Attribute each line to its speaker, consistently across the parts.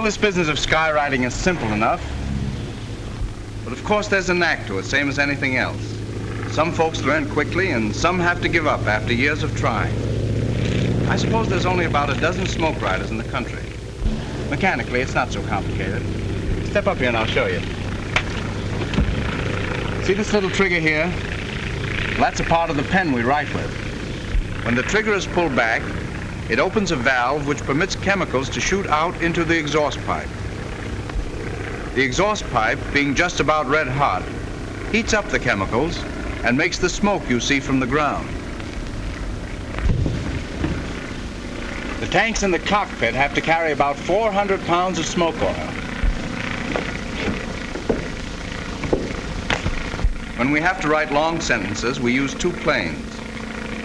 Speaker 1: this business of skywriting is simple enough. But of course there's a knack to it, same as anything else. Some folks learn quickly and some have to give up after years of trying. I suppose there's only about a dozen smoke riders in the country. Mechanically, it's not so complicated. Step up here and I'll show you. See this little trigger here? Well, that's a part of the pen we write with. When the trigger is pulled back, it opens a valve which permits chemicals to shoot out into the exhaust pipe. The exhaust pipe, being just about red hot, heats up the chemicals and makes the smoke you see from the ground. The tanks in the cockpit have to carry about 400 pounds of smoke oil. When we have to write long sentences, we use 2 planes.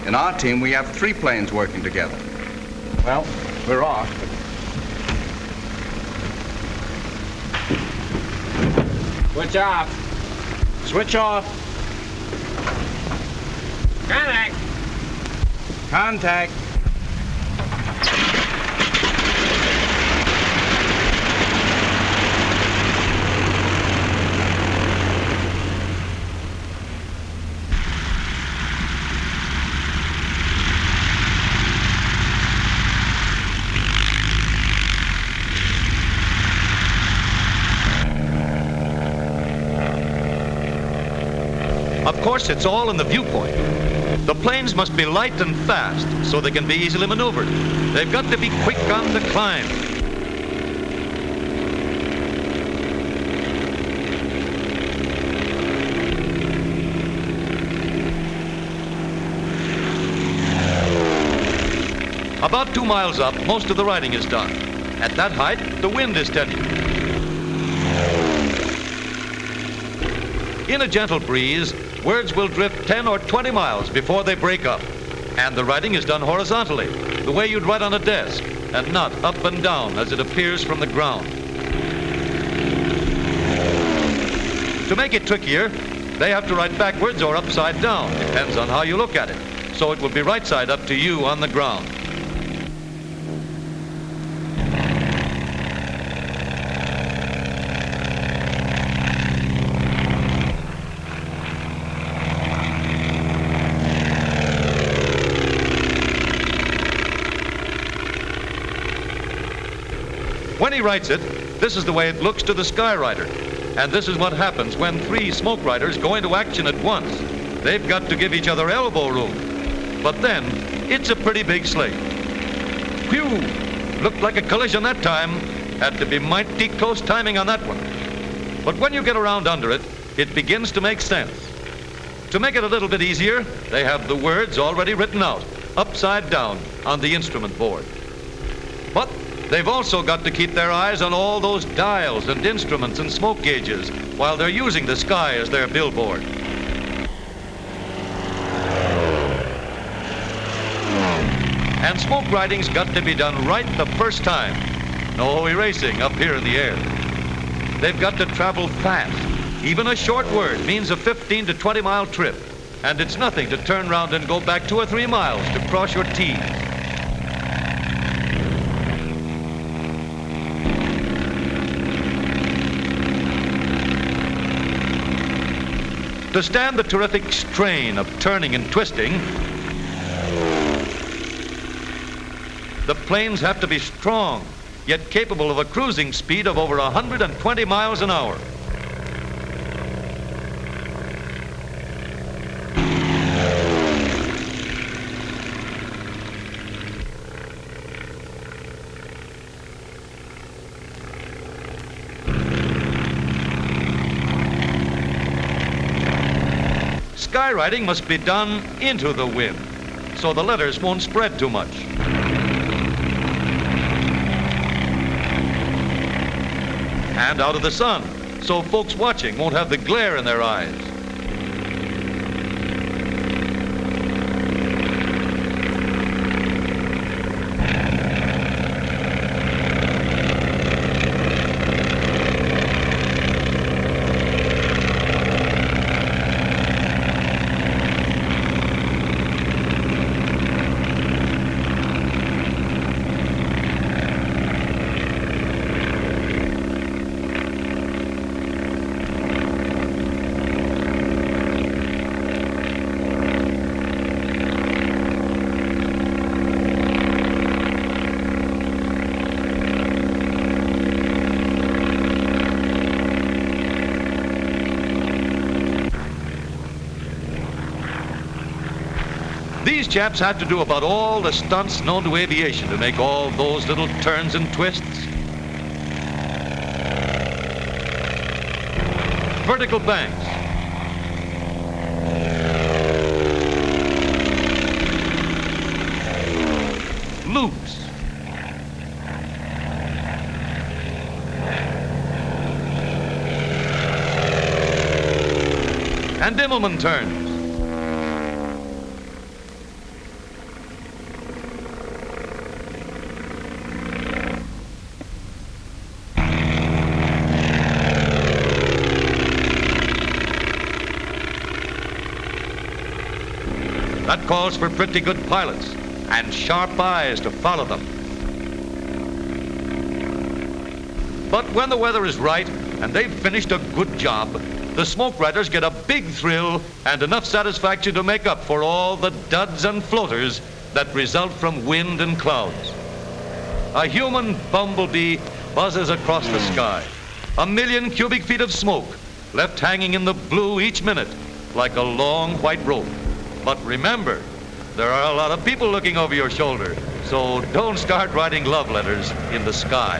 Speaker 1: In our team, we have 3 planes working together. Well, we're off.
Speaker 2: Switch off.
Speaker 1: Switch off.
Speaker 2: Contact.
Speaker 1: Contact.
Speaker 3: Of course, it's all in the viewpoint. The planes must be light and fast so they can be easily maneuvered. They've got to be quick on the climb. About 2 miles up, most of the riding is done. At that height, the wind is steady. In a gentle breeze, words will drift 10 or 20 miles before they break up. And the writing is done horizontally, the way you'd write on a desk, and not up and down as it appears from the ground. To make it trickier, they have to write backwards or upside down, depends on how you look at it. So it will be right side up to you on the ground. When he writes it, this is the way it looks to the skywriter. And this is what happens when 3 smoke riders go into action at once. They've got to give each other elbow room. But then, it's a pretty big slate. Phew! Looked like a collision that time. Had to be mighty close timing on that one. But when you get around under it, it begins to make sense. To make it a little bit easier, they have the words already written out, upside down, on the instrument board. But they've also got to keep their eyes on all those dials and instruments and smoke gauges while they're using the sky as their billboard. And smoke writing's got to be done right the first time. No erasing up here in the air. They've got to travel fast. Even a short word means a 15 to 20 mile trip. And it's nothing to turn around and go back 2 or 3 miles to cross your T's. To stand the terrific strain of turning and twisting, the planes have to be strong, yet capable of a cruising speed of over 120 miles an hour. Skywriting must be done into the wind, so the letters won't spread too much. And out of the sun, so folks watching won't have the glare in their eyes. These chaps had to do about all the stunts known to aviation to make all those little turns and twists. Vertical banks. Loops. And Immelman turns. That calls for pretty good pilots and sharp eyes to follow them. But when the weather is right and they've finished a good job, the smoke riders get a big thrill and enough satisfaction to make up for all the duds and floaters that result from wind and clouds. A human bumblebee buzzes across the sky. 1,000,000 cubic feet of smoke left hanging in the blue each minute like a long white rope. But remember, there are a lot of people looking over your shoulder, so don't start writing love letters in the sky.